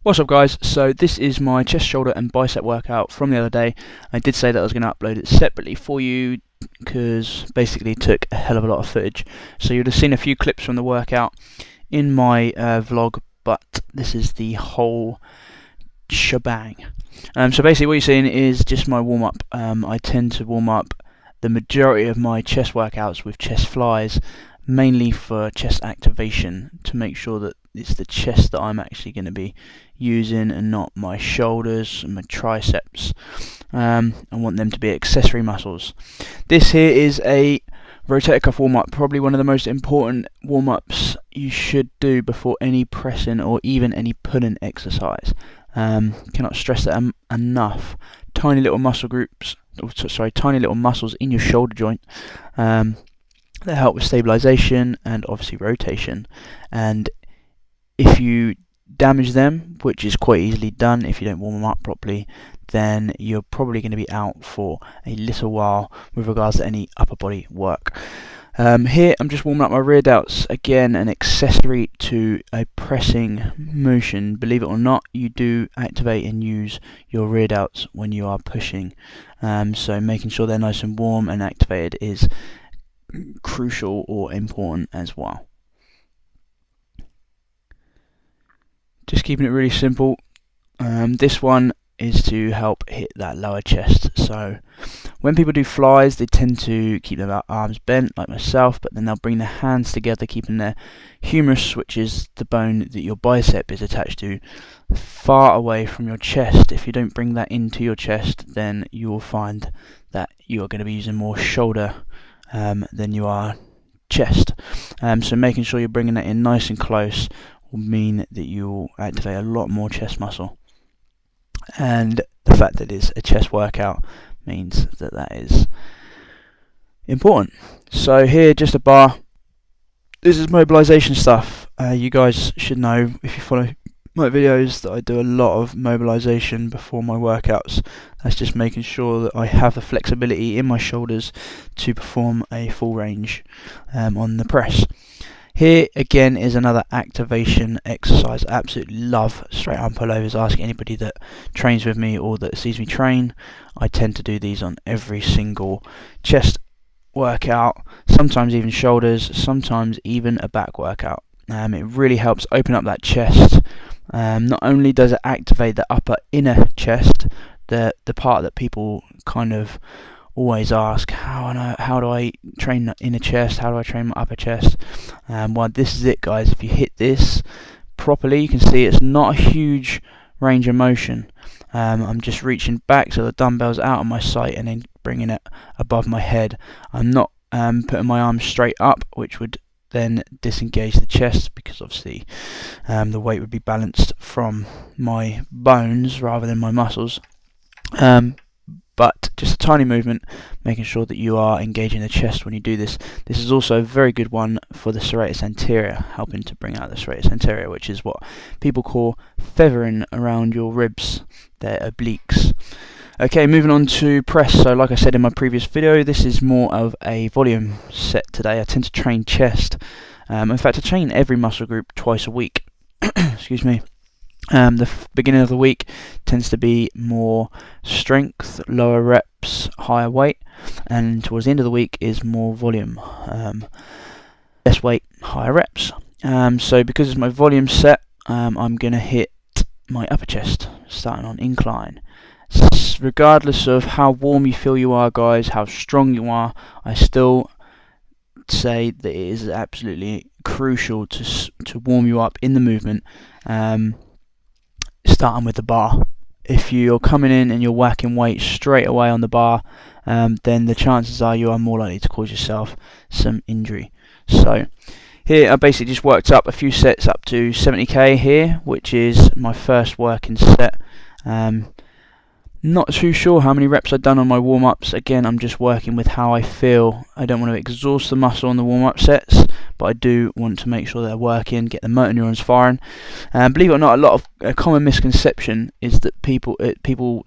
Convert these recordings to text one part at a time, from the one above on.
What's up guys, so this is my chest, shoulder and bicep workout from the other day. I did say that I was going to upload it separately for you because basically it took a hell of a lot of footage. So you'd have seen a few clips from the workout in my vlog, but this is the whole shebang. So basically what you're seeing is just my warm up. I tend to warm up the majority of my chest workouts with chest flies, mainly for chest activation, to make sure that it's the chest that I'm actually going to be using and not my shoulders and my triceps. I want them to be accessory muscles. This here is a rotator cuff warm-up, probably one of the most important warm-ups you should do before any pressing or even any pulling exercise. Cannot stress that enough. Tiny little muscle groups, tiny little muscles in your shoulder joint that help with stabilization and obviously rotation. And if you damage them, which is quite easily done if you don't warm them up properly, then you're probably going to be out for a little while with regards to any upper body work. Here I'm just warming up my rear delts, again an accessory to a pressing motion. Believe it or not, you do activate and use your rear delts when you are pushing, so making sure they're nice and warm and activated is crucial or important as well. Just keeping it really simple. This one is to help hit that lower chest. So when people do flies, they tend to keep their arms bent like myself, but then they'll bring their hands together, keeping their humerus, which is the bone that your bicep is attached to, far away from your chest. If you don't bring that into your chest, then you will find that you are going to be using more shoulder than you are chest. So making sure you're bringing that in nice and close will mean that you'll activate a lot more chest muscle, and the fact that it's a chest workout means that that is important. So here, just a bar. This is mobilization stuff. You guys should know, if you follow my videos, that I do a lot of mobilization before my workouts. That's just making sure that I have the flexibility in my shoulders to perform a full range on the press. Here again is another activation exercise. I absolutely love straight arm pullovers. Ask anybody that trains with me or that sees me train. I tend to do these on every single chest workout, sometimes even shoulders, sometimes even a back workout. It really helps open up that chest. Not only does it activate the upper inner chest, the part that people kind of always ask, how do I train the inner chest, how do I train my upper chest? Well, this is it guys. If you hit this properly, you can see it's not a huge range of motion. I'm just reaching back so the dumbbell's out of my sight and then bringing it above my head. I'm not putting my arms straight up, which would then disengage the chest, because obviously the weight would be balanced from my bones rather than my muscles. But just a tiny movement, making sure that you are engaging the chest when you do this. This is also a very good one for the serratus anterior, helping to bring out the serratus anterior, which is what people call feathering around your ribs, their obliques. Okay, moving on to press. So like I said in my previous video, this is more of a volume set today. I tend to train chest. In fact, I train every muscle group twice a week. Excuse me. The beginning of the week tends to be more strength, lower reps, higher weight, and towards the end of the week is more volume, less weight, higher reps. So because it's my volume set, I'm going to hit my upper chest starting on incline. Regardless of how warm you feel you are guys, how strong you are, I still say that it is absolutely crucial to warm you up in the movement, starting with the bar. If you're coming in and you're whacking weight straight away on the bar, then the chances are you are more likely to cause yourself some injury. So here I basically just worked up a few sets up to 70k here, which is my first working set. Not too sure how many reps I've done on my warm-ups. Again, I'm just working with how I feel. I don't want to exhaust the muscle on the warm-up sets, but I do want to make sure they're working, get the motor neurons firing. Believe it or not, a common misconception is that people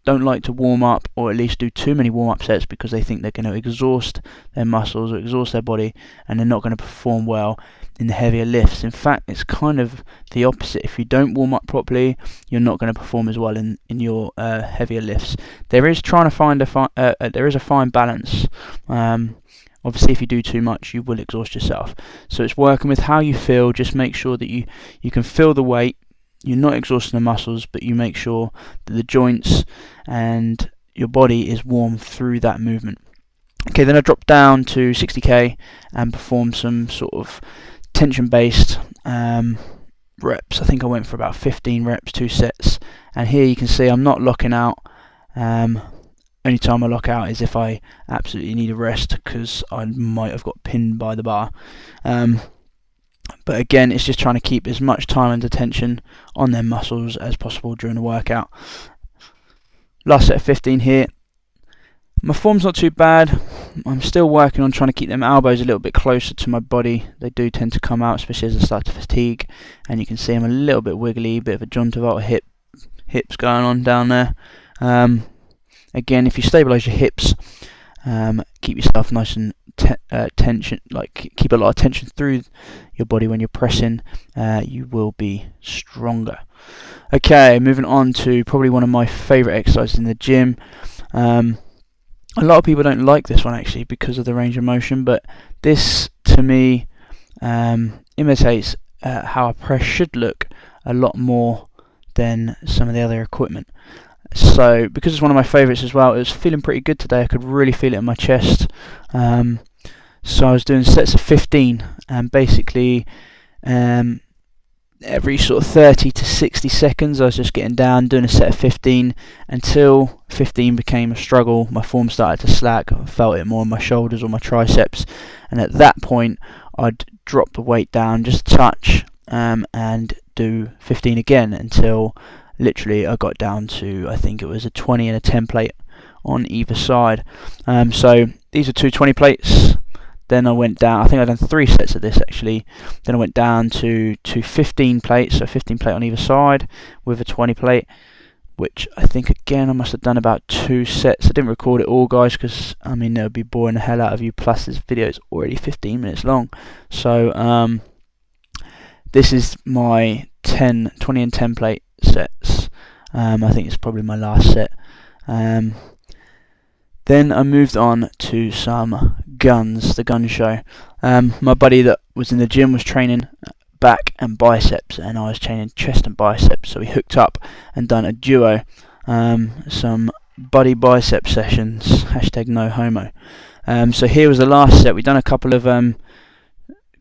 don't like to warm up, or at least do too many warm-up sets, because they think they're going to exhaust their muscles or exhaust their body and they're not going to perform well. in the heavier lifts. In fact, it's kind of the opposite. If you don't warm up properly, you're not going to perform as well in your heavier lifts. There is a fine balance. Obviously, if you do too much, you will exhaust yourself. So it's working with how you feel. Just make sure that you can feel the weight. You're not exhausting the muscles, but you make sure that the joints and your body is warm through that movement. Okay, then I dropped down to 60k and performed some sort of tension-based reps. I think I went for about 15 reps, 2 sets. And here you can see I'm not locking out. Only time I lock out is if I absolutely need a rest, because I might have got pinned by the bar. But again, it's just trying to keep as much time under tension on their muscles as possible during the workout. Last set of 15 here. My form's not too bad. I'm still working on trying to keep them elbows a little bit closer to my body. They do tend to come out, especially as I start to fatigue. And you can see I'm a little bit wiggly, bit of a John Travolta hips going on down there. Again, if you stabilise your hips, keep yourself nice and tension, like keep a lot of tension through your body when you're pressing, you will be stronger. Okay, moving on to probably one of my favourite exercises in the gym. A lot of people don't like this one actually because of the range of motion, but this to me imitates how a press should look a lot more than some of the other equipment. So because it's one of my favourites as well, it was feeling pretty good today. I could really feel it in my chest. So I was doing sets of 15, and basically every sort of 30 to 60 seconds I was just getting down, doing a set of 15 until 15 became a struggle. My form started to slack. I felt it more on my shoulders or my triceps, and at that point I'd drop the weight down just a touch and do 15 again until literally I got down to, I think it was a 20 and a 10 plate on either side. So these are 2 20 plates. Then I went down, I think I'd done 3 sets of this actually. Then I went down to 15 plates, so 15 plate on either side with a 20 plate, which I think again I must have done about 2 sets. I didn't record it all, guys, because I mean it would be boring the hell out of you, plus this video is already 15 minutes long. So this is my 20 and 10 plate sets. I think it's probably my last set. Then I moved on to some guns, the gun show. My buddy that was in the gym was training back and biceps, and I was training chest and biceps, so we hooked up and done a duo, some buddy bicep sessions, hashtag no homo. So here was the last set. We've done a couple of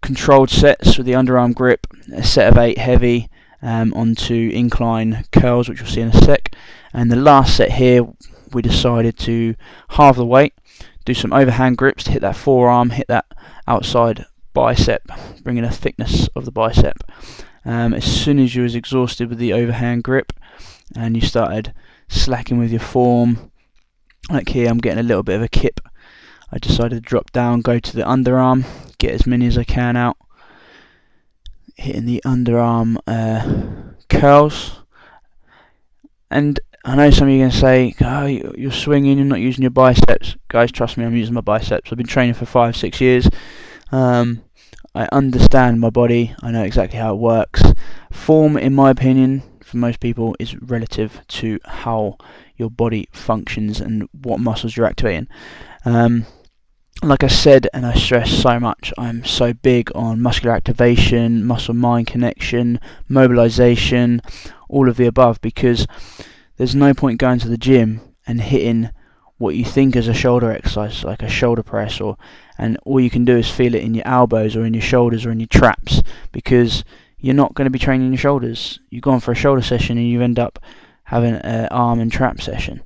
controlled sets with the underarm grip, a set of 8 heavy onto incline curls, which we'll see in a sec, and the last set here we decided to halve the weight, do some overhand grips to hit that forearm, hit that outside bicep, bringing the thickness of the bicep. As soon as you was exhausted with the overhand grip and you started slacking with your form, like here I'm getting a little bit of a kip, I decided to drop down, go to the underarm, get as many as I can out, hitting the underarm curls. And I know some of you are going to say, oh, you're swinging, you're not using your biceps. Guys, trust me, I'm using my biceps. I've been training for 5-6 years. I understand my body. I know exactly how it works. Form, in my opinion, for most people, is relative to how your body functions and what muscles you're activating. Like I said, and I stress so much, I'm so big on muscular activation, muscle-mind connection, mobilization, all of the above, because there's no point going to the gym and hitting what you think is a shoulder exercise, like a shoulder press, and all you can do is feel it in your elbows or in your shoulders or in your traps, because you're not going to be training your shoulders. You've gone for a shoulder session and you end up having an arm and trap session.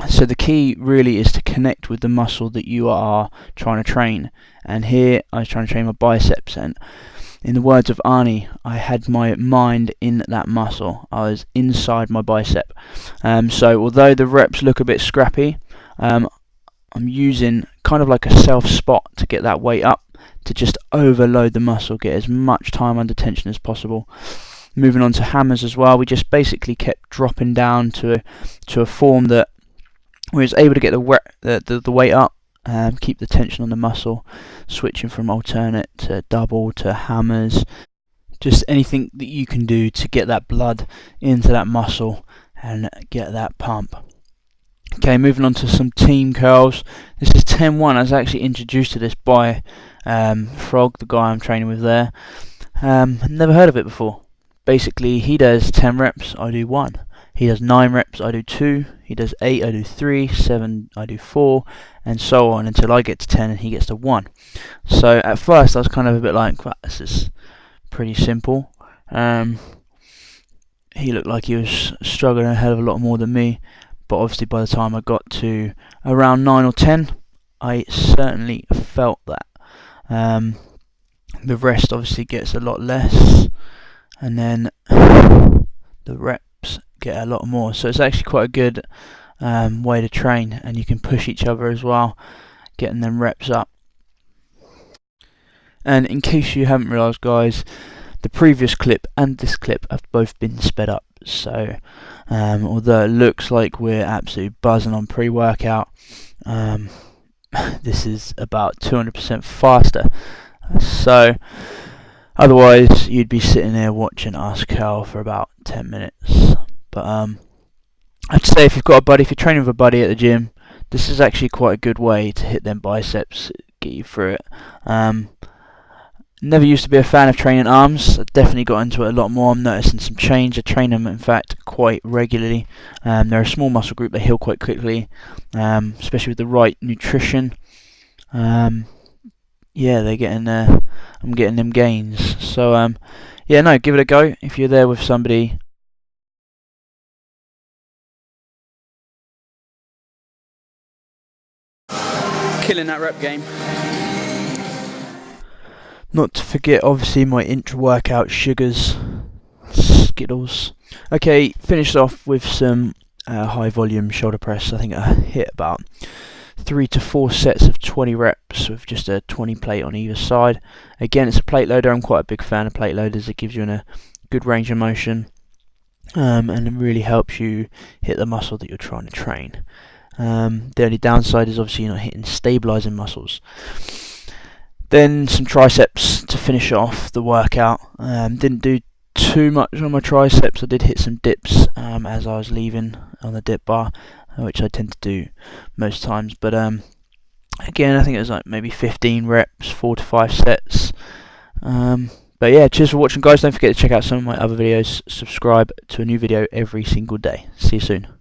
So the key really is to connect with the muscle that you are trying to train. And here I was trying to train my biceps, and in the words of Arnie, I had my mind in that muscle. I was inside my bicep. So although the reps look a bit scrappy, I'm using kind of like a self-spot to get that weight up, to just overload the muscle, get as much time under tension as possible. Moving on to hammers as well, we just basically kept dropping down to a form that we was able to get the weight up keep the tension on the muscle, switching from alternate to double to hammers, just anything that you can do to get that blood into that muscle and get that pump. Okay, moving on to some team curls. This is 10-1. I was actually introduced to this by Frog, the guy I'm training with there. Never heard of it before. Basically, he does 10 reps, I do 1. He does 9 reps, I do 2. He does 8, I do 3. 7, I do 4, and so on until I get to 10 and he gets to 1. So at first I was kind of a bit like, well, this is pretty simple. He looked like he was struggling a hell of a lot more than me, but obviously by the time I got to around 9 or 10, I certainly felt that. The rest obviously gets a lot less, and then the reps get a lot more. So it's actually quite a good way to train, and you can push each other as well, getting them reps up. And in case you haven't realised, guys, the previous clip and this clip have both been sped up. So although it looks like we're absolutely buzzing on pre-workout, this is about 200% faster. So otherwise you'd be sitting there watching us curl for about 10 minutes. But I'd say if you've got a buddy, if you're training with a buddy at the gym, this is actually quite a good way to hit them biceps, get you through it. Never used to be a fan of training arms. I've definitely got into it a lot more. I'm noticing some change. I train them, in fact, quite regularly. They're a small muscle group. They heal quite quickly, especially with the right nutrition. Yeah, they're getting there. I'm getting them gains. So yeah, no, give it a go if you're there with somebody. Killing that rep game. Not to forget, obviously, my intra-workout sugars, Skittles. Okay, finished off with some high volume shoulder press. I think I hit about 3 to 4 sets of 20 reps with just a 20 plate on either side. Again, it's a plate loader. I'm quite a big fan of plate loaders. It gives you a good range of motion, and it really helps you hit the muscle that you're trying to train. The only downside is obviously you're not hitting stabilizing muscles. Then some triceps to finish off the workout. Didn't do too much on my triceps. I did hit some dips as I was leaving on the dip bar, which I tend to do most times. But again, I think it was like maybe 15 reps, 4 to 5 sets. But yeah, cheers for watching, guys. Don't forget to check out some of my other videos. Subscribe to a new video every single day. See you soon.